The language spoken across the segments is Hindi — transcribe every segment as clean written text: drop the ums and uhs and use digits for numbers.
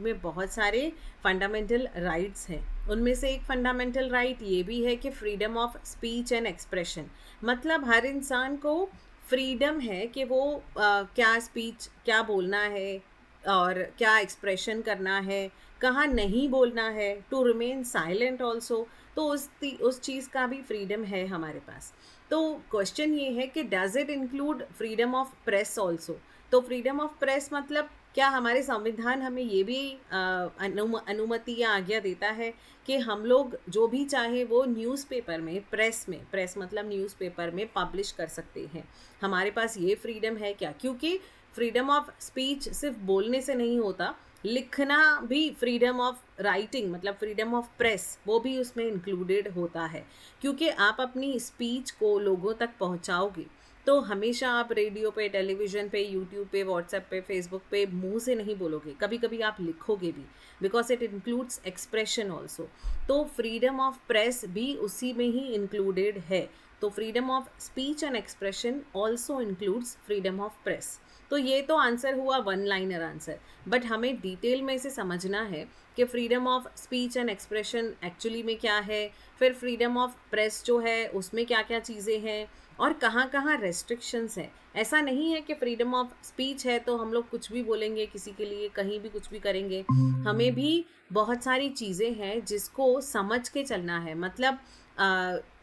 में बहुत सारे फंडामेंटल राइट्स हैं। उनमें से एक फंडामेंटल राइट ये भी है कि freedom of speech and expression, मतलब हर इंसान को फ्रीडम है कि वो क्या स्पीच, क्या बोलना है और क्या एक्सप्रेशन करना है, कहाँ नहीं बोलना है, टू रिमेन साइलेंट ऑल्सो। तो उस चीज़ का भी फ्रीडम है हमारे पास। तो क्वेश्चन ये है कि does it include freedom of press also. तो फ्रीडम ऑफ प्रेस मतलब क्या हमारे संविधान हमें ये भी अनुमति या आज्ञा देता है कि हम लोग जो भी चाहे वो न्यूज़पेपर में, प्रेस मतलब न्यूज़पेपर में पब्लिश कर सकते हैं। हमारे पास ये फ्रीडम है क्या? क्योंकि फ्रीडम ऑफ स्पीच सिर्फ बोलने से नहीं होता, लिखना भी फ्रीडम ऑफ राइटिंग मतलब फ्रीडम ऑफ प्रेस वो भी उसमें इंक्लूडेड होता है। क्योंकि आप अपनी स्पीच को लोगों तक पहुंचाओगे तो हमेशा आप रेडियो पे, टेलीविज़न पे, यूट्यूब पे, व्हाट्सएप पे, फेसबुक पे मुंह से नहीं बोलोगे, कभी कभी आप लिखोगे भी, because it includes expression also. तो फ्रीडम ऑफ प्रेस भी उसी में ही इंक्लूडेड है। तो freedom of speech and expression also includes freedom of press. तो ये तो आंसर हुआ वन लाइनर आंसर, बट हमें डिटेल में इसे समझना है कि freedom of speech and expression actually में क्या है, फिर फ्रीडम ऑफ प्रेस जो है उसमें क्या क्या चीज़ें हैं और कहाँ कहाँ रेस्ट्रिक्शंस हैं। ऐसा नहीं है कि फ्रीडम ऑफ स्पीच है तो हम लोग कुछ भी बोलेंगे, किसी के लिए कहीं भी कुछ भी करेंगे। हमें भी बहुत सारी चीज़ें हैं जिसको समझ के चलना है। मतलब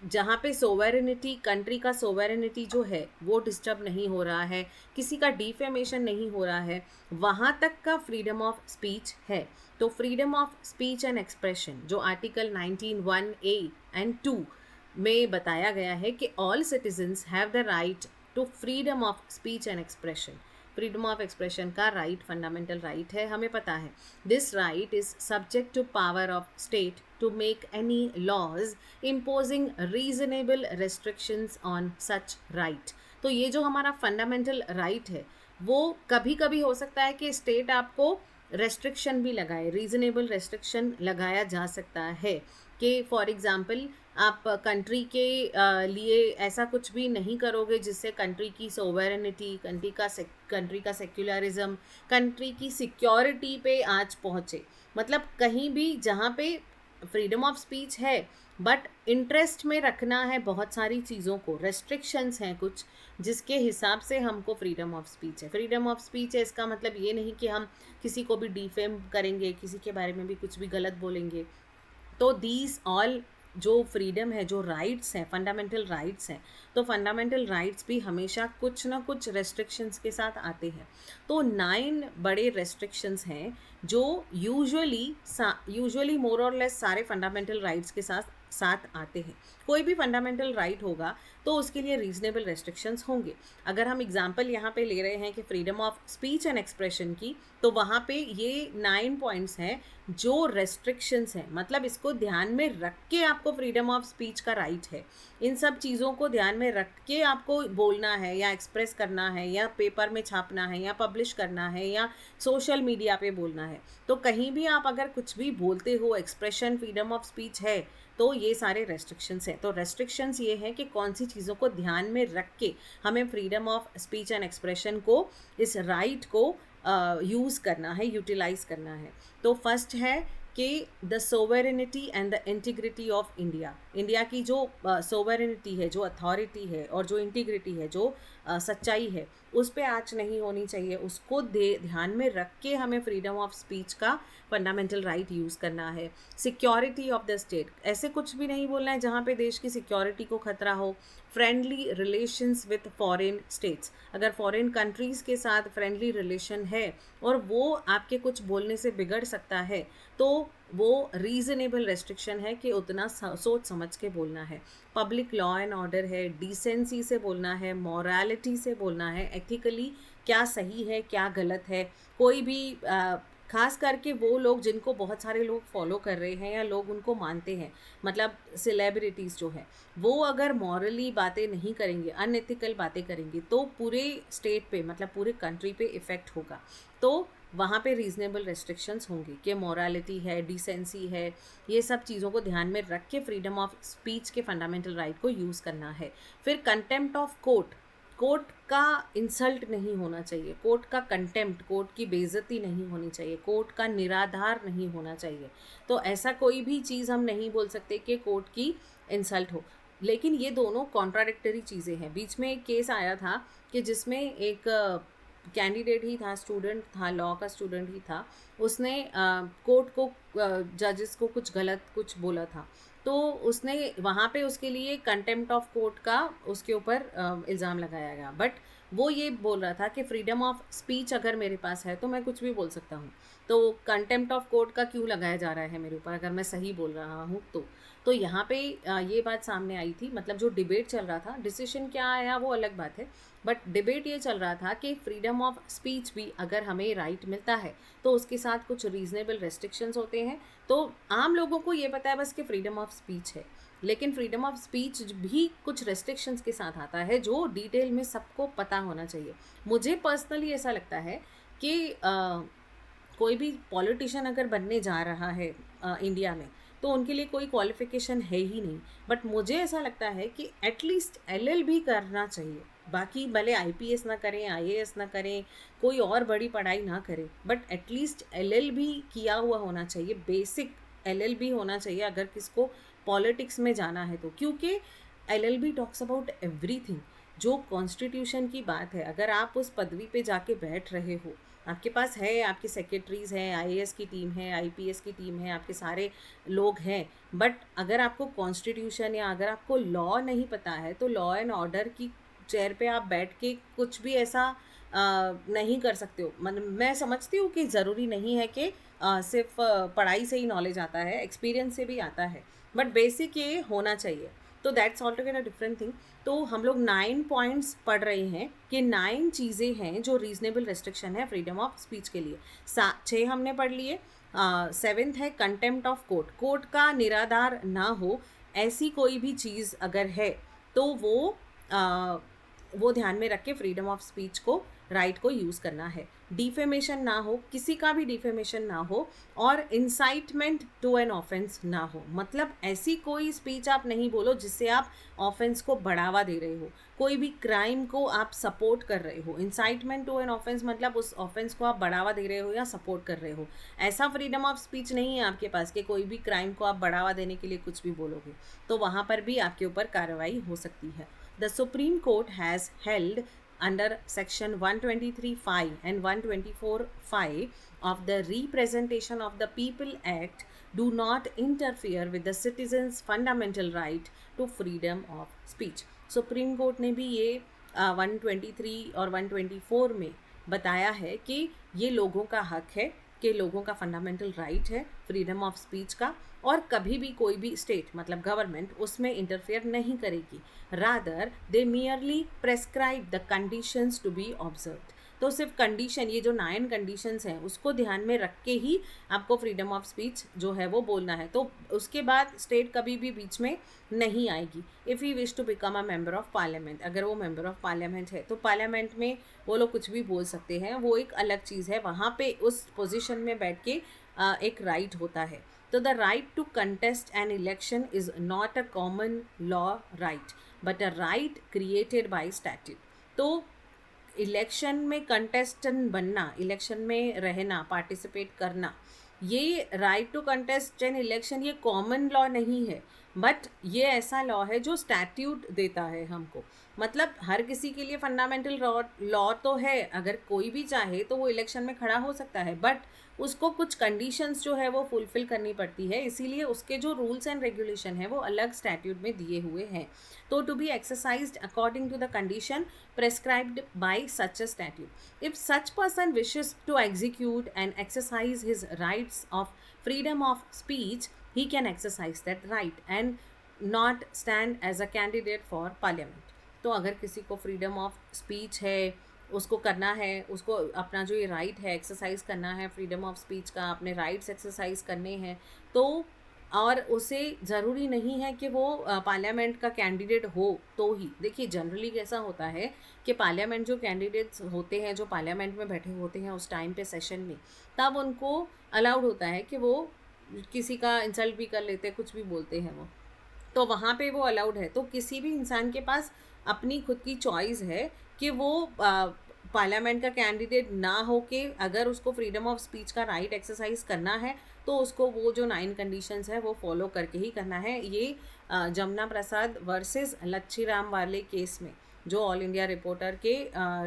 जहाँ पे सोवेरेनिटी, कंट्री का सोवेरेनिटी जो है वो डिस्टर्ब नहीं हो रहा है, किसी का डिफेमेशन नहीं हो रहा है, वहाँ तक का फ्रीडम ऑफ स्पीच है। तो freedom of speech and expression जो आर्टिकल 19(1)(a) एंड 2 में बताया गया है कि all citizens have the right to freedom of speech and expression. Freedom of expression का राइट फंडामेंटल राइट है, हमें पता है। This right is subject to power of state to make any laws imposing reasonable restrictions on such right। तो ये जो हमारा फंडामेंटल राइट है वो कभी कभी हो सकता है कि स्टेट आपको रेस्ट्रिक्शन भी लगाए, रीजनेबल रेस्ट्रिक्शन लगाया जा सकता है कि फॉर एग्जांपल आप कंट्री के लिए ऐसा कुछ भी नहीं करोगे जिससे कंट्री की सोवेरेनिटी, कंट्री का सेक्युलरिज्म, कंट्री की सिक्योरिटी पे आँच पहुँचे। मतलब कहीं भी जहाँ पे फ्रीडम ऑफ स्पीच है बट इंटरेस्ट में रखना है बहुत सारी चीज़ों को, रेस्ट्रिक्शंस हैं कुछ जिसके हिसाब से हमको फ्रीडम ऑफ स्पीच है। फ्रीडम ऑफ स्पीच है इसका मतलब ये नहीं कि हम किसी को भी डिफेम करेंगे, किसी के बारे में भी कुछ भी गलत बोलेंगे। तो दीज ऑल जो फ्रीडम है, जो राइट्स हैं, फंडामेंटल राइट्स हैं, तो फंडामेंटल राइट्स भी हमेशा कुछ ना कुछ रेस्ट्रिक्शंस के साथ आते हैं। तो 9 बड़े रेस्ट्रिक्शंस हैं जो यूजुअली मोर और लेस सारे फंडामेंटल राइट्स के साथ साथ आते हैं। कोई भी फंडामेंटल राइट होगा तो उसके लिए रीजनेबल रेस्ट्रिक्शंस होंगे। अगर हम एग्जांपल यहाँ पे ले रहे हैं कि freedom of speech and expression की, तो वहाँ पे ये 9 पॉइंट्स हैं जो रेस्ट्रिक्शंस हैं। मतलब इसको ध्यान में रख के आपको फ्रीडम ऑफ स्पीच का राइट है। इन सब चीज़ों को ध्यान में रख के आपको बोलना है या एक्सप्रेस करना है या पेपर में छापना है या पब्लिश करना है या सोशल मीडिया पे बोलना है। तो कहीं भी आप अगर कुछ भी बोलते हो, एक्सप्रेशन फ्रीडम ऑफ स्पीच है, तो ये सारे रेस्ट्रिक्शंस हैं। तो रेस्ट्रिक्शंस ये हैं कि कौन सी चीज़ों को ध्यान में रख के हमें freedom of speech and expression को, इस राइट को यूज़ करना है, यूटिलाइज करना है। तो फर्स्ट है कि the sovereignty and the integrity of India. India की जो सोवेरेनिटी है, जो अथॉरिटी है और जो इंटीग्रिटी है, जो सच्चाई है, उस पर आँच नहीं होनी चाहिए। उसको ध्यान में रख के हमें फ्रीडम ऑफ स्पीच का फंडामेंटल राइट यूज़ करना है। सिक्योरिटी ऑफ द स्टेट, ऐसे कुछ भी नहीं बोलना है जहाँ पे देश की सिक्योरिटी को खतरा हो। Friendly relations with foreign states, अगर फॉरेन कंट्रीज़ के साथ फ्रेंडली रिलेशन है और वो आपके कुछ बोलने से बिगड़ सकता है तो वो रीज़नेबल रेस्ट्रिक्शन है कि उतना सोच समझ के बोलना है। पब्लिक लॉ एंड ऑर्डर है, डिसेंसी से बोलना है, मॉरलिटी से बोलना है, एथिकली क्या सही है क्या गलत है। कोई भी खास करके वो लोग जिनको बहुत सारे लोग फॉलो कर रहे हैं या लोग उनको मानते हैं, मतलब सेलिब्रिटीज़ जो है, वो अगर मॉरली बातें नहीं करेंगे, अनएथिकल बातें करेंगे तो पूरे स्टेट पे, मतलब पूरे कंट्री पे इफ़ेक्ट होगा। तो वहाँ पे रीज़नेबल रेस्ट्रिक्शंस होंगे कि मॉरलिटी है, डिसेंसी है, ये सब चीज़ों को ध्यान में रख के फ्रीडम ऑफ स्पीच के फंडामेंटल राइट को यूज़ करना है। फिर कंटेम्प्ट ऑफ कोर्ट, कोर्ट का इंसल्ट नहीं होना चाहिए, कोर्ट का कंटेम्प्ट, कोर्ट की बेइज्जती नहीं होनी चाहिए, कोर्ट का निराधार नहीं होना चाहिए। तो ऐसा कोई भी चीज़ हम नहीं बोल सकते कि कोर्ट की इंसल्ट हो। लेकिन ये दोनों कॉन्ट्राडिक्टरी चीज़ें हैं। बीच में एक केस आया था कि जिसमें एक कैंडिडेट ही था, स्टूडेंट था, लॉ का स्टूडेंट ही था, उसने कोर्ट को, जजेस को कुछ गलत कुछ बोला था, तो उसने वहाँ पे उसके लिए कंटेम्प्ट ऑफ कोर्ट का उसके ऊपर इल्ज़ाम लगाया गया। बट वो ये बोल रहा था कि फ्रीडम ऑफ स्पीच अगर मेरे पास है तो मैं कुछ भी बोल सकता हूँ, तो कंटेम्प्ट ऑफ कोर्ट का क्यों लगाया जा रहा है मेरे ऊपर अगर मैं सही बोल रहा हूँ तो यहाँ पे ये बात सामने आई थी। मतलब जो डिबेट चल रहा था, डिसीजन क्या आया वो अलग बात है, बट डिबेट ये चल रहा था कि फ्रीडम ऑफ स्पीच भी अगर हमें राइट मिलता है तो उसके साथ कुछ रीजनेबल रेस्ट्रिक्शंस होते हैं। तो आम लोगों को ये पता है बस कि फ्रीडम ऑफ स्पीच है, लेकिन फ्रीडम ऑफ स्पीच भी कुछ रेस्ट्रिक्शंस के साथ आता है जो डिटेल में सबको पता होना चाहिए। मुझे पर्सनली ऐसा लगता है कि कोई भी पॉलिटिशियन अगर बनने जा रहा है इंडिया में तो उनके लिए कोई क्वालिफिकेशन है ही नहीं, बट मुझे ऐसा लगता है कि एटलीस्ट एलएलबी करना चाहिए। बाकी भले आईपीएस ना करें, आईएएस ना करें, कोई और बड़ी पढ़ाई ना करें, बट एटलीस्ट एलएलबी किया हुआ होना चाहिए, बेसिक एलएलबी होना चाहिए अगर किसको पॉलिटिक्स में जाना है तो। क्योंकि एलएलबी टॉक्स अबाउट एवरीथिंग। जो कॉन्स्टिट्यूशन की बात है, अगर आप उस पदवी पे जाके बैठ रहे हो, आपके पास है, आपके सेक्रेटरीज हैं, आईएएस की टीम है, आईपीएस की टीम है, आपके सारे लोग हैं, बट अगर आपको कॉन्स्टिट्यूशन या अगर आपको लॉ नहीं पता है तो लॉ एंड ऑर्डर की चेयर पे आप बैठ के कुछ भी ऐसा नहीं कर सकते हो। मैं समझती हूँ कि ज़रूरी नहीं है कि सिर्फ पढ़ाई से ही नॉलेज आता है, एक्सपीरियंस से भी आता है, बट बेसिक ये होना चाहिए। तो that's all together different thing. तो हम लोग 9 पॉइंट्स पढ़ रहे हैं कि 9 चीज़ें हैं जो रीजनेबल रेस्ट्रिक्शन है फ्रीडम ऑफ स्पीच के लिए। 6 हमने पढ़ लिए। 7th है कंटेम्प्ट ऑफ कोर्ट, कोर्ट का निराधार ना हो ऐसी कोई भी चीज़ अगर है तो वो ध्यान में रख के फ्रीडम ऑफ स्पीच को, राइट को यूज़ करना है। डिफेमेशन ना हो, किसी का भी डिफेमेशन ना हो, और इंसाइटमेंट टू एन ऑफेंस ना हो। मतलब ऐसी कोई स्पीच आप नहीं बोलो जिससे आप ऑफेंस को बढ़ावा दे रहे हो, कोई भी क्राइम को आप सपोर्ट कर रहे हो। इंसाइटमेंट टू एन ऑफेंस मतलब उस ऑफेंस को आप बढ़ावा दे रहे हो या सपोर्ट कर रहे हो। ऐसा फ्रीडम ऑफ स्पीच नहीं है आपके पास कि कोई भी क्राइम को आप बढ़ावा देने के लिए कुछ भी बोलोगे, तो वहाँ पर भी आपके ऊपर कार्रवाई हो सकती है। The Supreme Court has held under Section 123(5) and 124(5) of the Representation of the People Act do not interfere with the citizens' fundamental right to freedom of speech. Supreme Court ने भी ये 123 और 124 में बताया है कि ये लोगों का हक है, कि लोगों का फंडामेंटल राइट है फ्रीडम ऑफ स्पीच का, और कभी भी कोई भी स्टेट मतलब गवर्नमेंट उसमें इंटरफेयर नहीं करेगी। Rather they merely prescribe the conditions to be observed. तो सिर्फ कंडीशन, ये जो 9 कंडीशंस हैं उसको ध्यान में रख के ही आपको फ्रीडम ऑफ स्पीच जो है वो बोलना है। तो उसके बाद स्टेट कभी भी बीच में नहीं आएगी। If you wish to become a member of parliament, अगर वो मेंबर ऑफ पार्लियामेंट है तो पार्लियामेंट में वो लोग कुछ भी बोल सकते हैं, वो एक अलग चीज़ है। वहाँ पे उस पोजीशन में बैठ के एक राइट होता है। तो the right to contest an election is not a common law right but a right created by statute. तो इलेक्शन में कंटेस्टेंट बनना, इलेक्शन में रहना, पार्टिसिपेट करना, ये right to contest an election ये कॉमन लॉ नहीं है, बट ये ऐसा लॉ है जो स्टैट्यूट देता है हमको। मतलब हर किसी के लिए फंडामेंटल लॉ तो है, अगर कोई भी चाहे तो वो इलेक्शन में खड़ा हो सकता है, बट उसको कुछ कंडीशंस जो है वो फुलफिल करनी पड़ती है, इसीलिए उसके जो रूल्स एंड रेगुलेशन है वो अलग स्टैट्यूट में दिए हुए हैं। तो to be exercised according to the condition prescribed by such a statute. If such person wishes to execute and exercise his rights of freedom of speech, he can exercise that right and not stand as a candidate for parliament. तो अगर किसी को फ्रीडम ऑफ स्पीच है, उसको करना है, उसको अपना जो ये राइट है एक्सरसाइज करना है, फ्रीडम ऑफ स्पीच का अपने राइट्स एक्सरसाइज करने हैं, तो और उसे ज़रूरी नहीं है कि वो पार्लियामेंट का कैंडिडेट हो तो ही। देखिए जनरली कैसा होता है कि पार्लियामेंट जो कैंडिडेट्स होते हैं, जो पार्लियामेंट में बैठे होते हैं उस टाइम पे सेशन में, तब उनको अलाउड होता है कि वो किसी का इंसल्ट भी कर लेते हैं, कुछ भी बोलते हैं वो, तो वहाँ पे वो अलाउड है। तो किसी भी इंसान के पास अपनी खुद की चॉइस है कि वो पार्लियामेंट का कैंडिडेट ना हो के अगर उसको फ्रीडम ऑफ स्पीच का राइट एक्सरसाइज करना है तो उसको वो जो 9 कंडीशंस है वो फॉलो करके ही करना है। ये जमुना प्रसाद वर्सेस लच्छी राम वाले केस में जो ऑल इंडिया रिपोर्टर के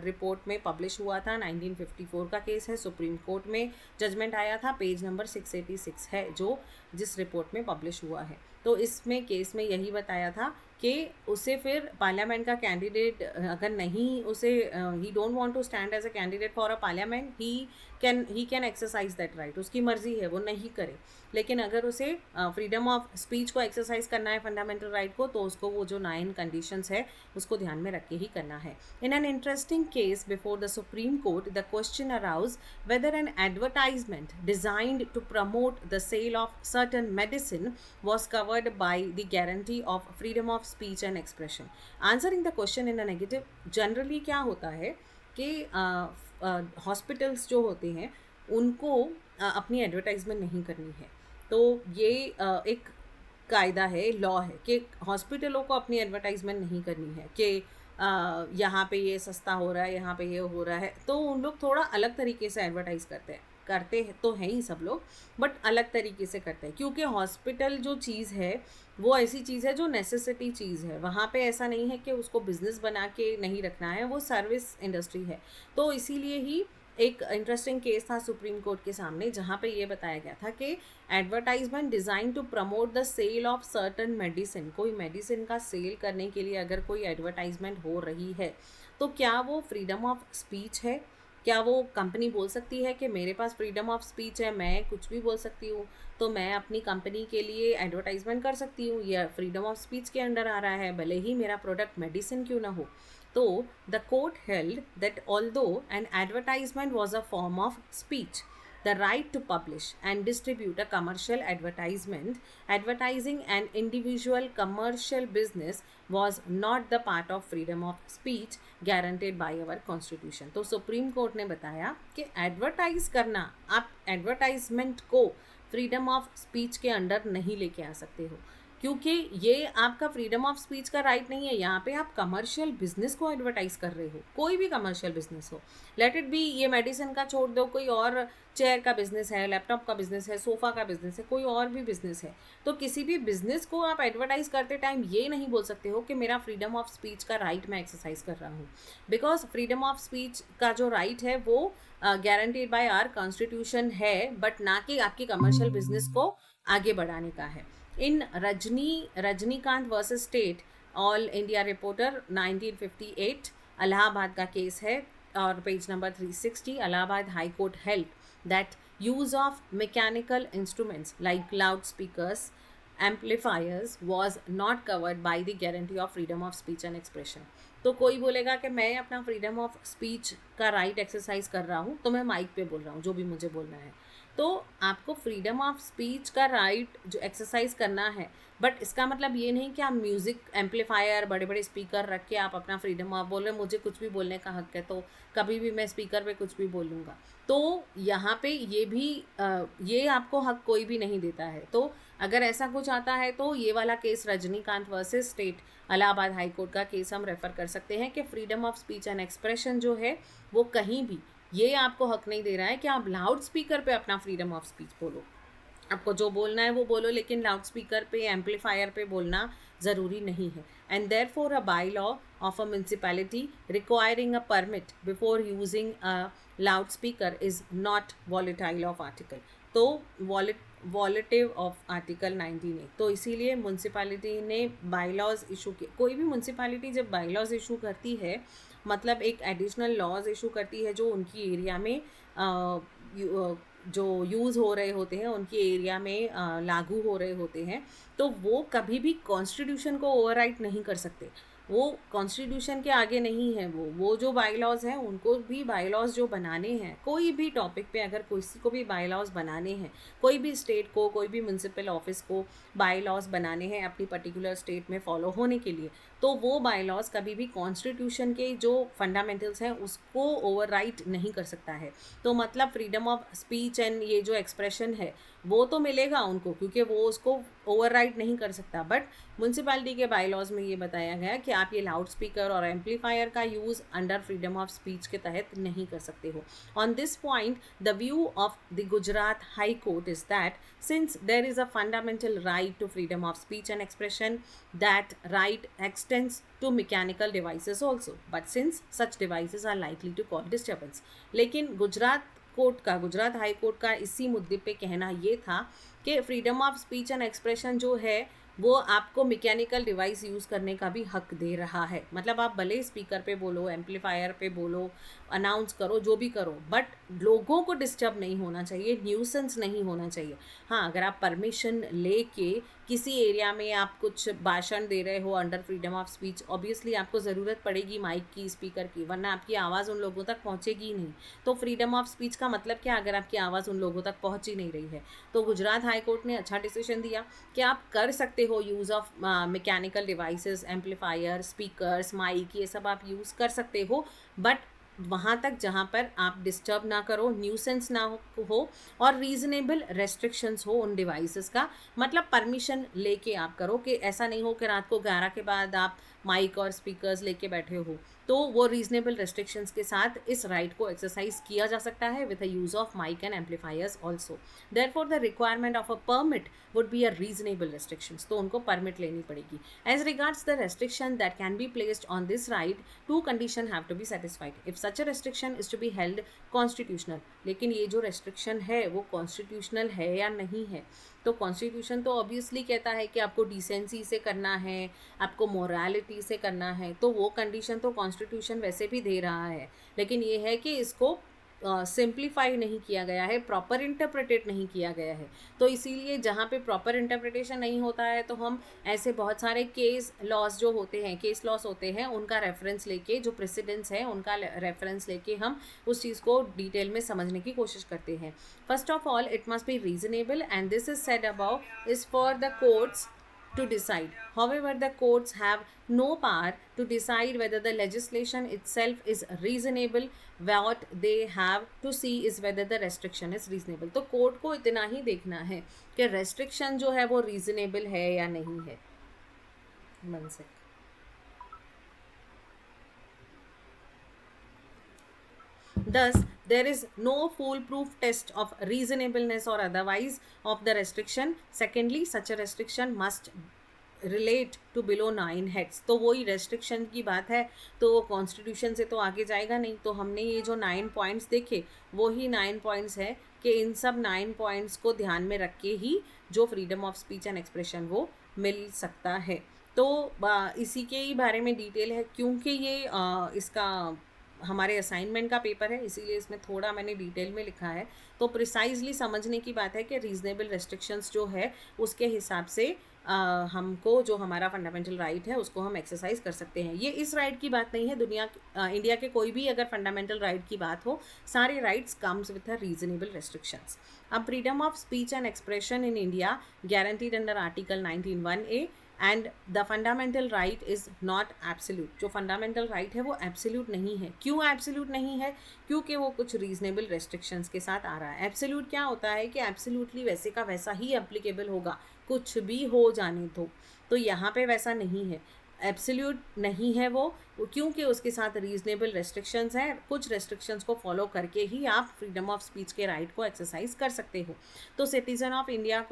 रिपोर्ट में पब्लिश हुआ था, 1954 का केस है, सुप्रीम कोर्ट में जजमेंट आया था, पेज नंबर 686 है जो जिस रिपोर्ट में पब्लिश हुआ है। तो इसमें केस में यही बताया था कि उसे फिर पार्लियामेंट का कैंडिडेट अगर नहीं उसे he don't want to stand as a candidate for a parliament, he can exercise that right, उसकी मर्जी है वो नहीं करे। लेकिन अगर उसे फ्रीडम ऑफ स्पीच को एक्सरसाइज करना है, फंडामेंटल राइट को, तो उसको वो जो 9 कंडीशंस है उसको ध्यान में रख के ही करना है। In an interesting case before the supreme court, the question arouse whether an advertisement designed to promote the sale of certain medicine was covered by the guarantee of freedom of speech and expression. Answering the question in a negative, generally क्या होता है कि हॉस्पिटल्स जो होते हैं उनको अपनी एडवर्टाइजमेंट नहीं करनी है। तो ये एक कायदा है, लॉ है कि हॉस्पिटलों को अपनी एडवर्टाइजमेंट नहीं करनी है कि यहाँ पे ये सस्ता हो रहा है, यहाँ पे ये हो रहा है। तो उन लोग थोड़ा अलग तरीके से एडवर्टाइज़ करते हैं तो हैं ही सब लोग, बट अलग तरीके से करते हैं क्योंकि हॉस्पिटल जो चीज़ है वो ऐसी चीज़ है जो नेसेसिटी चीज़ है। वहाँ पे ऐसा नहीं है कि उसको बिजनेस बना के नहीं रखना है, वो सर्विस इंडस्ट्री है। तो इसीलिए ही एक इंटरेस्टिंग केस था सुप्रीम कोर्ट के सामने जहाँ पे ये बताया गया था कि advertisement design to promote the sale of certain medicine, कोई मेडिसिन का सेल करने के लिए अगर कोई एडवर्टाइजमेंट हो रही है तो क्या वो फ्रीडम ऑफ स्पीच है? क्या वो कंपनी बोल सकती है कि मेरे पास फ्रीडम ऑफ स्पीच है, मैं कुछ भी बोल सकती हूँ, तो मैं अपनी कंपनी के लिए एडवर्टाइजमेंट कर सकती हूँ? यह फ्रीडम ऑफ स्पीच के अंडर आ रहा है, भले ही मेरा प्रोडक्ट मेडिसिन क्यों ना हो। तो the court held that although an advertisement was a form of speech, the right to publish and distribute a commercial advertisement advertising an individual commercial business was not the part of freedom of speech guaranteed by our constitution। तो सुप्रीम कोर्ट ने बताया कि एडवर्टाइज करना, आप एडवर्टाइजमेंट को फ्रीडम ऑफ स्पीच के अंडर नहीं लेके आ सकते हो क्योंकि ये आपका फ्रीडम ऑफ स्पीच का राइट नहीं है। यहाँ पे आप कमर्शियल बिजनेस को एडवर्टाइज कर रहे हो, कोई भी कमर्शियल बिजनेस हो, लेट इट बी, ये मेडिसिन का छोड़ दो, कोई और चेयर का बिजनेस है, लैपटॉप का बिजनेस है, सोफ़ा का बिजनेस है, कोई और भी बिजनेस है। तो किसी भी बिजनेस को आप एडवर्टाइज करते टाइम ये नहीं बोल सकते हो कि मेरा फ्रीडम ऑफ स्पीच का राइट मैं एक्सरसाइज कर रहा हूँ, बिकॉज फ्रीडम ऑफ स्पीच का जो राइट है वो गारंटीड बाय आवर कॉन्स्टिट्यूशन है, बट ना कि आपकी कमर्शियल बिजनेस को आगे बढ़ाने का है। In Rajinikanth versus state all India reporter 1958 Allahabad का केस है और page number 360, Allahabad high court held that use of mechanical instruments like loudspeakers, amplifiers was not covered by the guarantee of freedom of speech and expression। तो कोई बोलेगा कि मैं अपना फ्रीडम ऑफ स्पीच का राइट एक्सरसाइज कर रहा हूँ तो मैं माइक पे बोल रहा हूँ जो भी मुझे बोलना है, तो आपको फ्रीडम ऑफ स्पीच का राइट जो एक्सरसाइज करना है, बट इसका मतलब ये नहीं कि आप म्यूज़िक एम्पलीफायर बड़े बड़े स्पीकर रख के आप अपना फ्रीडम ऑफ बोल रहे, मुझे कुछ भी बोलने का हक है तो कभी भी मैं स्पीकर पे कुछ भी बोलूँगा। तो यहाँ पे ये भी ये आपको हक कोई भी नहीं देता है। तो अगर ऐसा कुछ आता है तो ये वाला case Rajinikanth versus state Allahabad high court का केस हम रेफ़र कर सकते हैं कि freedom of speech and expression जो है वो कहीं भी ये आपको हक नहीं दे रहा है कि आप लाउड स्पीकर पे अपना फ्रीडम ऑफ स्पीच बोलो। आपको जो बोलना है वो बोलो, लेकिन लाउड स्पीकर पे एम्पलीफायर पे बोलना ज़रूरी नहीं है। And therefore a by law of a municipality requiring a permit before using a loud speaker is not volatile of article. तो वॉलेटिव ऑफ आर्टिकल 19A। तो इसीलिए म्यूनसिपैलिटी ने बाई लॉज इशू किए। कोई भी म्यूनसिपैलिटी जब बाई लॉज इशू करती है मतलब एक एडिशनल लॉज इशू करती है जो उनकी एरिया में जो यूज़ हो रहे होते हैं, उनकी एरिया में लागू हो रहे होते हैं, तो वो कभी भी कॉन्स्टिट्यूशन को ओवरराइट नहीं कर सकते। वो कॉन्स्टिट्यूशन के आगे नहीं है। वो जो बाई लॉज हैं उनको भी बाई लॉज जो बनाने हैं, कोई भी टॉपिक पे अगर किसी को भी बाई लॉज बनाने हैं, कोई भी स्टेट को, कोई भी म्यूनसिपल ऑफिस को बाई लॉज बनाने हैं अपनी पर्टिकुलर स्टेट में फॉलो होने के लिए, तो वो बाई लॉज कभी भी कॉन्स्टिट्यूशन के जो फंडामेंटल्स हैं उसको ओवरराइट नहीं कर सकता है। तो मतलब फ्रीडम ऑफ स्पीच एंड ये जो एक्सप्रेशन है वो तो मिलेगा उनको क्योंकि वो उसको ओवरराइट नहीं कर सकता। बट म्यूनसिपैलिटी के बाई लॉज में ये बताया गया कि आप ये लाउड स्पीकर और एम्पलीफायर का use under freedom of speech के तहत नहीं कर सकते हो. On this point the view of the Gujarat high court is that since there is a fundamental right to freedom of speech and expression, that right extends to mechanical devices also, but since such devices are likely to cause disturbance. लेकिन गुजरात हाई कोर्ट का इसी मुद्दे पे कहना ये था कि freedom of speech and expression जो है वो आपको मैकेनिकल डिवाइस यूज़ करने का भी हक दे रहा है. मतलब आप भले स्पीकर पे बोलो, एम्पलीफायर पे बोलो, अनाउंस करो, जो भी करो, बट लोगों को डिस्टर्ब नहीं होना चाहिए, न्यूसेंस नहीं होना चाहिए. हाँ, अगर आप परमिशन लेके किसी एरिया में आप कुछ भाषण दे रहे हो under freedom of speech, obviously आपको ज़रूरत पड़ेगी माइक की, स्पीकर की, वरना आपकी आवाज़ उन लोगों तक पहुँचेगी ही नहीं. तो फ्रीडम ऑफ स्पीच का मतलब क्या अगर आपकी आवाज़ उन लोगों तक पहुँच ही नहीं रही है. तो गुजरात हाई कोर्ट ने अच्छा डिसीजन दिया कि आप कर सकते हो use of mechanical devices, amplifier, speakers, mic, ये सब आप यूज़ कर सकते हो, बट वहाँ तक जहाँ पर आप डिस्टर्ब ना करो, न्यूसेंस ना हो और रीजनेबल रेस्ट्रिक्शंस हो उन डिवाइसेस का. मतलब परमिशन लेके आप करो, कि ऐसा नहीं हो कि रात को 11 के बाद आप माइक और स्पीकर्स लेके बैठे हो. तो वो रीजनेबल रेस्ट्रिक्शंस के साथ इस राइट को एक्सरसाइज किया जा सकता है with the use of mic and amplifiers also. Therefore the requirement of a permit would be a reasonable restrictions. तो उनको परमिट लेनी पड़ेगी. As regards the restriction that can be placed on this right, two condition have to be satisfied. If such a restriction is to be held constitutional. लेकिन ये जो रेस्ट्रिक्शन है वो कॉन्स्टिट्यूशनल है या नहीं है. तो कॉन्स्टिट्यूशन तो ऑब्वियसली कहता है कि आपको डिसेंसी से करना है, आपको मोरालिटी से करना है, तो वो कंडीशन तो कॉन्स्टिट्यूशन वैसे भी दे रहा है. लेकिन ये है कि इसको सिंप्लीफाई नहीं किया गया है, प्रॉपर इंटरप्रिटेट नहीं किया गया है. तो इसीलिए जहाँ पे प्रॉपर इंटरप्रिटेशन नहीं होता है तो हम ऐसे बहुत सारे केस लॉस होते हैं उनका रेफरेंस लेके, जो प्रेसिडेंट्स हैं उनका रेफरेंस लेके हम उस चीज़ को डिटेल में समझने की कोशिश करते हैं. First of all it must be reasonable and this is said about is for the courts to decide. However, the courts have no power to decide whether the legislation itself is reasonable. What they have to see is whether the restriction is reasonable. तो कोर्ट को इतना ही देखना है कि रेस्ट्रिक्शन जो है वो रीजनेबल है या नहीं है. One sec. Thus, there is no foolproof test of reasonableness or otherwise of the restriction. Secondly, such a restriction must relate to below 9 heads. तो वही रेस्ट्रिक्शन की बात है, तो वो कॉन्स्टिट्यूशन से तो आगे जाएगा नहीं. तो हमने ये जो 9 पॉइंट्स देखे वो ही 9 पॉइंट्स है कि इन सब 9 पॉइंट्स को ध्यान में रख के ही जो freedom of speech and expression वो मिल सकता है. तो इसी के ही बारे में डिटेल है, क्योंकि ये इसका हमारे असाइनमेंट का पेपर है, इसीलिए इसमें थोड़ा मैंने डिटेल में लिखा है. तो प्रिसाइजली समझने की बात है कि रीजनेबल रेस्ट्रिक्शंस जो है उसके हिसाब से हमको जो हमारा फंडामेंटल राइट है उसको हम एक्सरसाइज कर सकते हैं. ये इस राइट की बात नहीं है, इंडिया के कोई भी अगर फंडामेंटल राइट की बात हो, सारे rights comes with a reasonable restrictions. अब freedom of speech and expression in India guaranteed under article 19(1)(a and the fundamental right is not absolute. जो फंडामेंटल राइट है वो एब्सोल्यूट नहीं है. क्यों एब्सोल्यूट नहीं है? क्योंकि वो कुछ रीजनेबल रेस्ट्रिक्शंस के साथ आ रहा है. एब्सोल्यूट क्या होता है कि एब्सोल्यूटली वैसे का वैसा ही एप्लीकेबल होगा, कुछ भी हो जाने दो. तो यहाँ पे वैसा नहीं है, एब्सोल्यूट नहीं है वो, क्योंकि उसके साथ रीजनेबल रेस्ट्रिक्शंस हैं. कुछ रेस्ट्रिक्शंस को फॉलो करके ही आप फ्रीडम ऑफ स्पीच के राइट को एक्सरसाइज कर सकते हो. तो सिटीज़न ऑफ इंडिया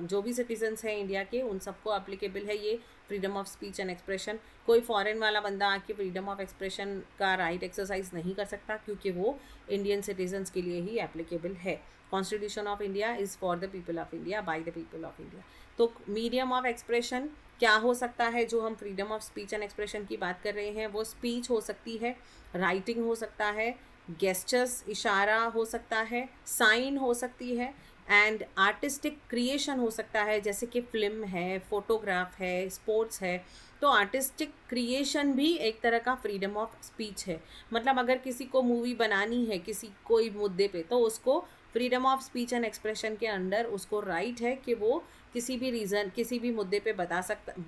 जो भी सिटीजन्स हैं इंडिया के, उन सबको एप्लीकेबल है ये freedom of speech and expression. कोई फॉरेन वाला बंदा आके फ्रीडम ऑफ एक्सप्रेशन का राइट एक्सरसाइज नहीं कर सकता, क्योंकि वो इंडियन सिटीजन्स के लिए ही एप्लीकेबल है. Constitution of India is for the people of India, by the people of India. तो मीडियम ऑफ एक्सप्रेशन क्या हो सकता है? जो हम freedom of speech and expression की बात कर रहे हैं वो स्पीच हो सकती है, राइटिंग हो सकता है, गेस्चर्स इशारा हो सकता है, साइन हो सकती है, एंड आर्टिस्टिक क्रिएशन हो सकता है, जैसे कि फिल्म है, फोटोग्राफ है, स्पोर्ट्स है. तो आर्टिस्टिक क्रिएशन भी एक तरह का फ्रीडम ऑफ स्पीच है. मतलब अगर किसी को मूवी बनानी है किसी कोई मुद्दे पे, तो उसको freedom of speech and expression के अंडर उसको राइट है कि वो किसी भी मुद्दे पे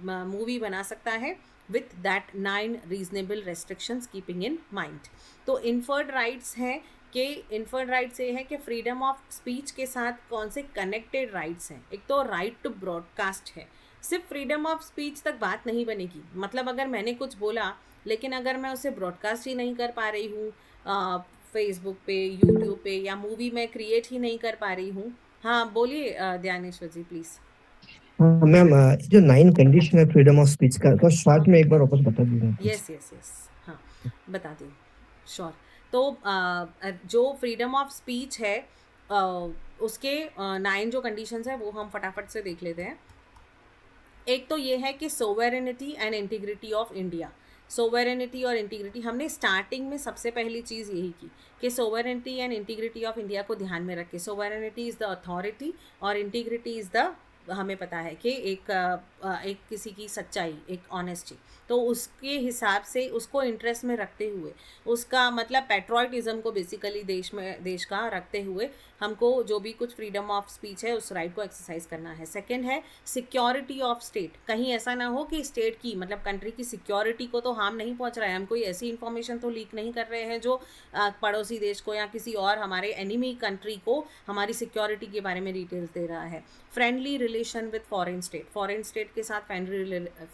मूवी बना सकता है with that 9 reasonable restrictions keeping in mind. तो इन्फर्ड राइट्स हैं कि इन्फर्ड राइट्स ये है कि फ्रीडम ऑफ स्पीच के साथ कौन से कनेक्टेड राइट्स हैं. एक तो राइट टू ब्रॉडकास्ट है, सिर्फ फ्रीडम ऑफ स्पीच तक बात नहीं बनेगी। मतलब अगर मैंने कुछ बोला लेकिन अगर मैं उसे ब्रॉडकास्ट ही नहीं कर पा रही हूँ फेसबुक पे, यूट्यूब पे, या मूवी में क्रिएट ही नहीं कर पा रही हूँ। हाँ बोलिए ज्ञानेश्वर जी प्लीज। हाँ मैम, जो 9 कंडीशन है फ्रीडम ऑफ स्पीच का, तो शॉर्ट में एक बार वापस बता दीजिए प्लीज। Yes yes yes. हाँ बता दी। श्योर। तो जो फ्रीडम ऑफ स्पीच है उसके 9 जो कंडीशंस है वो हम फटाफट से देख लेते हैं। एक तो ये है कि सोवेरेनिटी एंड इंटीग्रिटी ऑफ इंडिया। सोवेरेनिटी और इंटीग्रिटी हमने स्टार्टिंग में सबसे पहली चीज़ यही की कि सोवेरेनिटी एंड इंटीग्रिटी ऑफ इंडिया को ध्यान में रखें। सोवेरेनिटी इज़ द अथॉरिटी और इंटीग्रिटी इज़ द, हमें पता है कि एक किसी की सच्चाई, एक ऑनेस्टी। तो उसके हिसाब से उसको इंटरेस्ट में रखते हुए, उसका मतलब पैट्रियटिज्म को बेसिकली देश का रखते हुए हमको जो भी कुछ फ्रीडम ऑफ स्पीच है उस राइट को एक्सरसाइज करना है। सेकंड है सिक्योरिटी ऑफ स्टेट। कहीं ऐसा ना हो कि स्टेट की मतलब कंट्री की सिक्योरिटी को तो हार्म नहीं पहुंच रहा है, हम कोई ऐसी इन्फॉर्मेशन तो लीक नहीं कर रहे हैं जो पड़ोसी देश को या किसी और हमारे एनिमी कंट्री को हमारी सिक्योरिटी के बारे में डिटेल्स दे रहा है। Friendly relation with foreign state, foreign state के साथ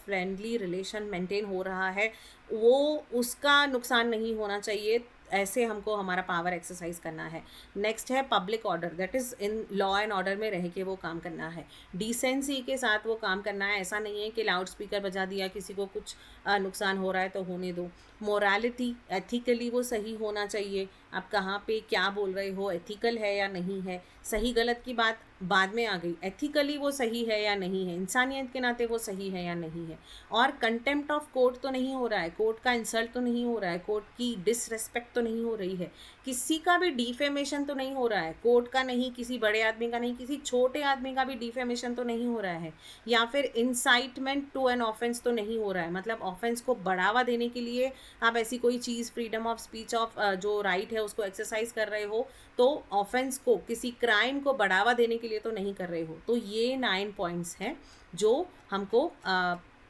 फ्रेंडली रिलेशन मेंटेन हो रहा है, वो उसका नुकसान नहीं होना चाहिए, ऐसे हमको हमारा पावर एक्सरसाइज करना है। नेक्स्ट है public order, that is in law and order में रह के वो काम करना है। डिसेंसी के साथ वो काम करना है, ऐसा नहीं है कि लाउड स्पीकर बजा दिया, किसी को कुछ नुकसान हो रहा है तो होने दो। मोरालिटी, एथिकली वो सही होना चाहिए, आप कहाँ पे क्या बोल रहे हो, एथिकल है या नहीं है। सही गलत की बात बाद में आ गई, एथिकली वो सही है या नहीं है, इंसानियत के नाते वो सही है या नहीं है। और कंटेम्प्ट ऑफ कोर्ट तो नहीं हो रहा है, कोर्ट का इंसल्ट तो नहीं हो रहा है, कोर्ट की डिसरेस्पेक्ट तो नहीं हो रही है, किसी का भी डिफेमेशन तो नहीं हो रहा है, कोर्ट का नहीं, किसी बड़े आदमी का नहीं, किसी छोटे आदमी का भी डिफेमेशन तो नहीं हो रहा है, या फिर इंसाइटमेंट टू एन ऑफेंस तो नहीं हो रहा है। मतलब ऑफेंस को बढ़ावा देने के लिए आप ऐसी कोई चीज़ फ्रीडम ऑफ स्पीच ऑफ जो राइट है उसको एक्सरसाइज कर रहे हो तो ऑफेंस को, किसी क्राइम को बढ़ावा देने के लिए तो नहीं कर रहे हो। तो ये 9 पॉइंट्स हैं जो हमको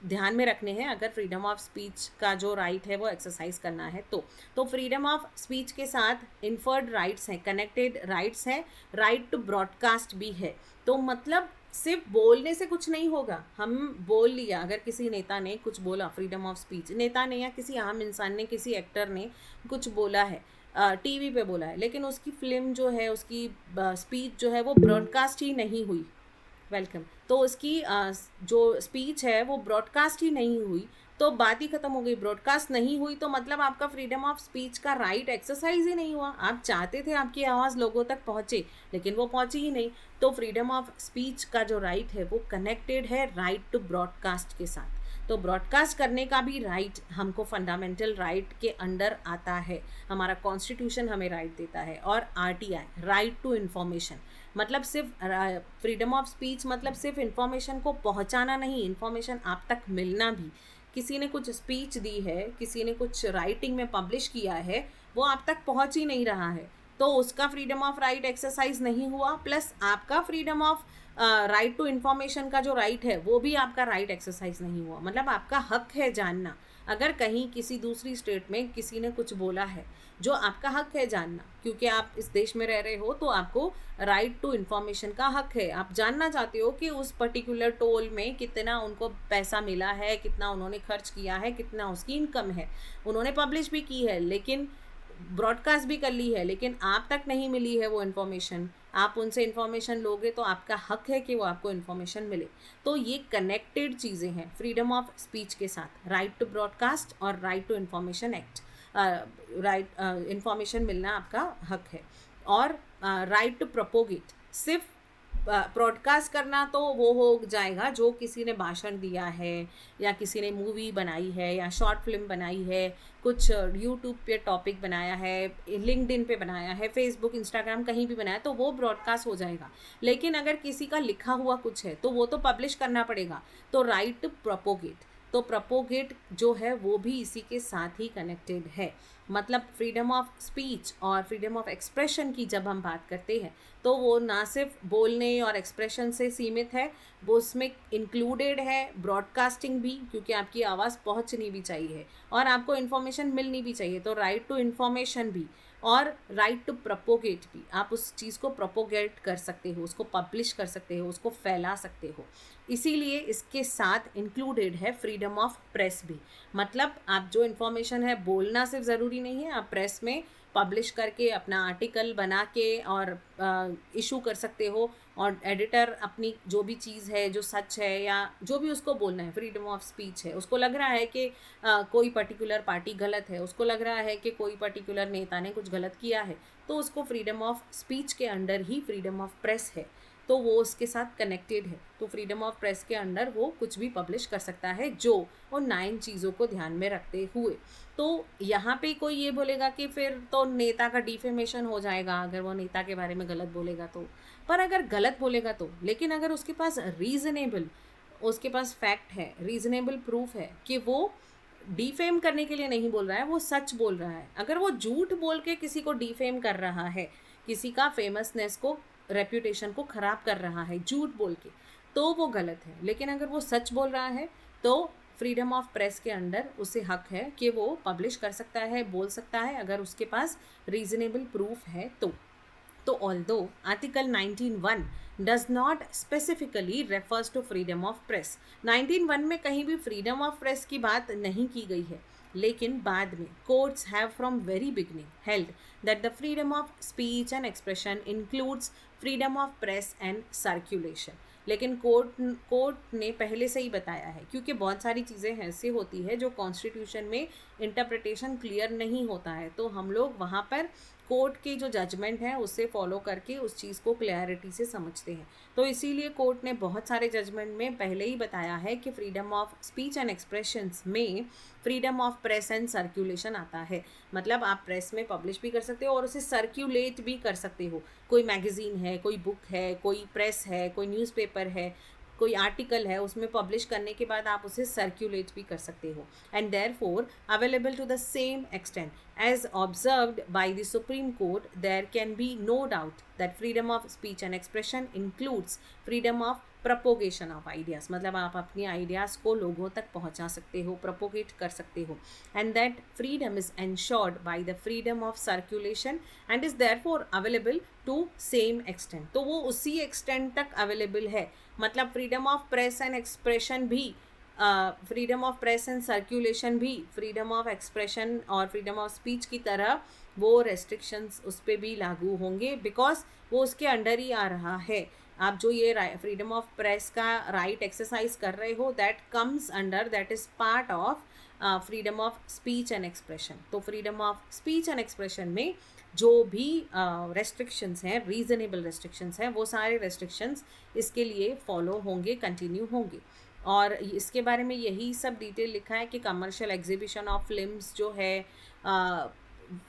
ध्यान में रखने हैं अगर फ्रीडम ऑफ स्पीच का जो राइट है वो एक्सरसाइज करना है तो फ्रीडम ऑफ स्पीच के साथ इन्फर्ड राइट्स हैं, कनेक्टेड राइट्स हैं, राइट टू ब्रॉडकास्ट भी है। तो मतलब सिर्फ बोलने से कुछ नहीं होगा। हम बोल लिया, अगर किसी नेता ने कुछ बोला, फ्रीडम ऑफ स्पीच, नेता ने या किसी आम इंसान ने, किसी एक्टर ने कुछ बोला है, टीवी पे बोला है, लेकिन उसकी फिल्म जो है, उसकी स्पीच जो है वो ब्रॉडकास्ट ही नहीं हुई, वेलकम, तो उसकी जो स्पीच है वो ब्रॉडकास्ट ही नहीं हुई, तो बात ही खत्म हो गई। ब्रॉडकास्ट नहीं हुई तो मतलब आपका फ्रीडम ऑफ स्पीच का राइट एक्सरसाइज ही नहीं हुआ। आप चाहते थे आपकी आवाज़ लोगों तक पहुँचे, लेकिन वो पहुँची ही नहीं। तो फ्रीडम ऑफ स्पीच का जो राइट है वो कनेक्टेड है राइट टू ब्रॉडकास्ट के साथ। तो ब्रॉडकास्ट करने का भी राइट हमको फंडामेंटल राइट के अंडर आता है, हमारा कॉन्स्टिट्यूशन हमें राइट देता है। और आरटीआई, राइट टू इन्फॉर्मेशन, मतलब सिर्फ फ्रीडम ऑफ स्पीच मतलब सिर्फ इन्फॉर्मेशन को पहुंचाना नहीं, इन्फॉर्मेशन आप तक मिलना भी। किसी ने कुछ स्पीच दी है, किसी ने कुछ राइटिंग में पब्लिश किया है, वो आप तक पहुंच ही नहीं रहा है, तो उसका फ्रीडम ऑफ राइट एक्सरसाइज नहीं हुआ, प्लस आपका freedom of right to information का जो राइट है वो भी आपका राइट एक्सरसाइज नहीं हुआ। मतलब आपका हक है जानना, अगर कहीं किसी दूसरी स्टेट में किसी ने कुछ बोला है जो आपका हक है जानना, क्योंकि आप इस देश में रह रहे हो तो आपको राइट टू इन्फॉर्मेशन का हक है। आप जानना चाहते हो कि उस पर्टिकुलर टोल में कितना उनको पैसा मिला है, कितना उन्होंने खर्च किया है, कितना उसकी इनकम है। उन्होंने पब्लिश भी की है, लेकिन ब्रॉडकास्ट भी कर ली है, लेकिन आप तक नहीं मिली है वो इन्फॉर्मेशन। आप उनसे इन्फॉर्मेशन लोगे तो आपका हक है कि वो आपको इन्फॉर्मेशन मिले। तो ये कनेक्टेड चीज़ें हैं फ्रीडम ऑफ स्पीच के साथ, राइट टू ब्रॉडकास्ट और right to information act. Right information मिलना आपका हक है। और राइट टू प्रोपोगेट, सिर्फ ब्रॉडकास्ट करना तो वो हो जाएगा जो किसी ने भाषण दिया है, या किसी ने मूवी बनाई है, या शॉर्ट फिल्म बनाई है, कुछ यूट्यूब पे टॉपिक बनाया है, लिंक्डइन पे बनाया है, फेसबुक, इंस्टाग्राम, कहीं भी बनाया तो वो ब्रॉडकास्ट हो जाएगा। लेकिन अगर किसी का लिखा हुआ कुछ है तो वो तो पब्लिश करना पड़ेगा। तो राइट टू प्रोपोगेट, तो प्रोपोगेट जो है वो भी इसी के साथ ही कनेक्टेड है। मतलब फ्रीडम ऑफ स्पीच और फ्रीडम ऑफ एक्सप्रेशन की जब हम बात करते हैं तो वो ना सिर्फ बोलने और एक्सप्रेशन से सीमित है, वो उसमें इंक्लूडेड है ब्रॉडकास्टिंग भी, क्योंकि आपकी आवाज़ पहुंचनी भी चाहिए और आपको इन्फॉर्मेशन मिलनी भी चाहिए। तो राइट टू इन्फॉर्मेशन भी, और राइट टू प्रोपोगेट भी, आप उस चीज़ को प्रोपोगेट कर सकते हो, उसको पब्लिश कर सकते हो, उसको फैला सकते हो। इसीलिए इसके साथ इंक्लूडेड है फ्रीडम ऑफ प्रेस भी। मतलब आप जो इन्फॉर्मेशन है बोलना सिर्फ ज़रूरी नहीं है, आप प्रेस में पब्लिश करके अपना आर्टिकल बना के और इशू कर सकते हो, और एडिटर अपनी जो भी चीज़ है जो सच है या जो भी उसको बोलना है, फ्रीडम ऑफ स्पीच है, उसको लग रहा है कि कोई पर्टिकुलर पार्टी गलत है, उसको लग रहा है कि कोई पर्टिकुलर नेता ने कुछ गलत किया है, तो उसको फ्रीडम ऑफ स्पीच के under he freedom of press है, तो वो उसके साथ कनेक्टेड है। तो फ्रीडम ऑफ प्रेस के अंडर वो कुछ भी पब्लिश कर सकता है जो उन 9 चीज़ों को ध्यान में रखते हुए। तो यहाँ पे कोई ये बोलेगा कि फिर तो नेता का डिफेमेशन हो जाएगा अगर वो नेता के बारे में गलत बोलेगा तो, पर अगर गलत बोलेगा तो, लेकिन अगर उसके पास रीज़नेबल, उसके पास फैक्ट है, रीज़नेबल प्रूफ है कि वो डिफेम करने के लिए नहीं बोल रहा है, वो सच बोल रहा है। अगर वो झूठ बोल के किसी को डिफेम कर रहा है, किसी का फेमसनेस को, रेप्यूटेशन को ख़राब कर रहा है झूठ बोल के, तो वो गलत है। लेकिन अगर वो सच बोल रहा है तो फ्रीडम ऑफ प्रेस के अंडर उसे हक है कि वो पब्लिश कर सकता है, बोल सकता है, अगर उसके पास रीज़नेबल प्रूफ है तो although article 19(1) does not specifically refers to freedom of press, 19(1) में कहीं भी फ्रीडम ऑफ प्रेस की बात नहीं की गई है, लेकिन बाद में courts have from very beginning held that the freedom of speech and expression includes freedom of press and circulation. लेकिन कोर्ट ने पहले से ही बताया है, क्योंकि बहुत सारी चीज़ें ऐसी होती है जो कॉन्स्टिट्यूशन में इंटरप्रिटेशन क्लियर नहीं होता है, तो हम लोग वहाँ पर कोर्ट की जो जजमेंट है उससे फॉलो करके उस चीज़ को क्लैरिटी से समझते हैं। तो इसीलिए कोर्ट ने बहुत सारे जजमेंट में पहले ही बताया है कि freedom of speech and expressions में freedom of press and circulation आता है। मतलब आप प्रेस में पब्लिश भी कर सकते हो और उसे सर्कुलेट भी कर सकते हो। कोई मैगज़ीन है, कोई बुक है, कोई प्रेस है, कोई न्यूज़पेपर है, कोई आर्टिकल है, उसमें पब्लिश करने के बाद आप उसे सर्कुलेट भी कर सकते हो। And therefore available to the same extent as observed by the Supreme Court, there can be no doubt that freedom of speech and expression includes freedom of propagation of ideas। मतलब आप अपनी आइडियाज़ को लोगों तक पहुंचा सकते हो, प्रोपोगेट कर सकते हो, and that freedom is ensured by the freedom of circulation and is therefore available to same extent। तो वो उसी एक्सटेंट तक अवेलेबल है। मतलब freedom of press and expression भी, freedom of press and circulation भी फ्रीडम ऑफ एक्सप्रेशन और फ्रीडम ऑफ स्पीच की तरह वो रेस्ट्रिक्शंस उस पर भी लागू होंगे, बिकॉज वो उसके अंडर ही आ रहा है। आप जो ये फ्रीडम ऑफ प्रेस का राइट एक्सरसाइज कर रहे हो, that comes under, that is part of freedom of speech and expression. तो freedom of speech and expression में जो भी रेस्ट्रिक्शंस हैं, रीज़नेबल रेस्ट्रिक्शंस हैं, वो सारे रेस्ट्रिक्शंस इसके लिए फॉलो होंगे, कंटिन्यू होंगे। और इसके बारे में यही सब डिटेल लिखा है कि कमर्शियल एग्जीबिशन ऑफ फिल्म्स जो है,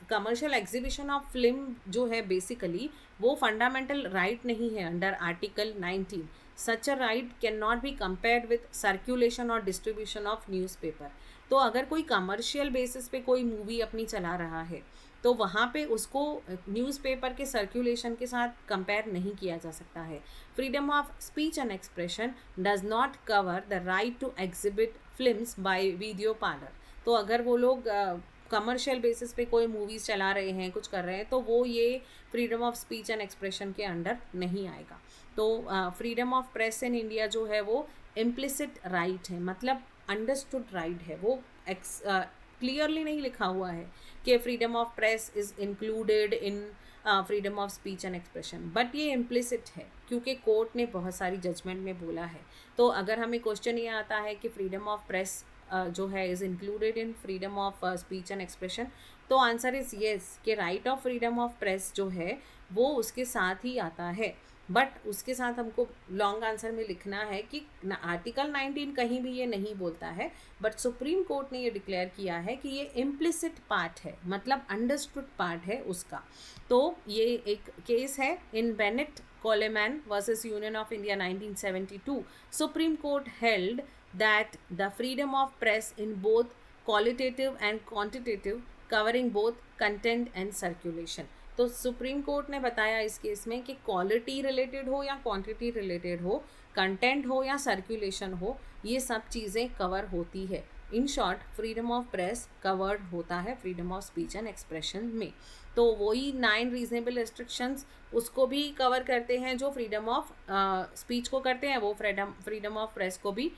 कमर्शियल एग्जीबिशन ऑफ फिल्म जो है बेसिकली वो फंडामेंटल राइट नहीं है under article 19। Such a right can not be compared with circulation और डिस्ट्रीब्यूशन ऑफ न्यूज़पेपर। तो अगर कोई कमर्शियल बेसिस पे कोई मूवी अपनी चला रहा है तो वहाँ पे उसको न्यूज़पेपर के सर्कुलेशन के साथ कंपेयर नहीं किया जा सकता है। Freedom of speech and expression does not cover the right to exhibit films by video parlour. तो अगर वो लोग कमर्शियल बेसिस पे कोई मूवीज़ चला रहे हैं, कुछ कर रहे हैं, तो वो ये freedom of speech and expression के अंडर नहीं आएगा। तो freedom of press in India जो है वो इम्प्लिसिट राइट है, मतलब अंडरस्टूड राइट है। वो क्लियरली नहीं लिखा हुआ है कि freedom of press is included in freedom of speech and expression, but ये इम्प्लिसिट है क्योंकि कोर्ट ने बहुत सारी जजमेंट में बोला है। तो अगर हमें क्वेश्चन ये आता है कि फ्रीडम ऑफ प्रेस जो है is included in freedom of speech and expression, तो आंसर इज़ येस कि right of freedom of press जो है वो उसके साथ ही आता है। बट उसके साथ हमको लॉन्ग आंसर में लिखना है कि आर्टिकल 19 कहीं भी ये नहीं बोलता है, बट सुप्रीम कोर्ट ने ये डिक्लेयर किया है कि ये इम्प्लिसिट पार्ट है, मतलब अंडरस्टूड पार्ट है उसका। तो ये एक केस है in Bennett Coleman versus union of India 1972। Supreme court held that the freedom of press in both qualitative and quantitative covering both content and circulation। तो सुप्रीम कोर्ट ने बताया इस केस में कि क्वालिटी रिलेटेड हो या क्वांटिटी रिलेटेड हो, कंटेंट हो या सर्कुलेशन हो, ये सब चीज़ें कवर होती है। In short freedom of press covered होता है freedom of speech and expression में। तो वही 9 रीजनेबल रिस्ट्रिक्शंस उसको भी कवर करते हैं जो फ्रीडम ऑफ स्पीच को करते हैं, वो फ्रीडम ऑफ प्रेस को भी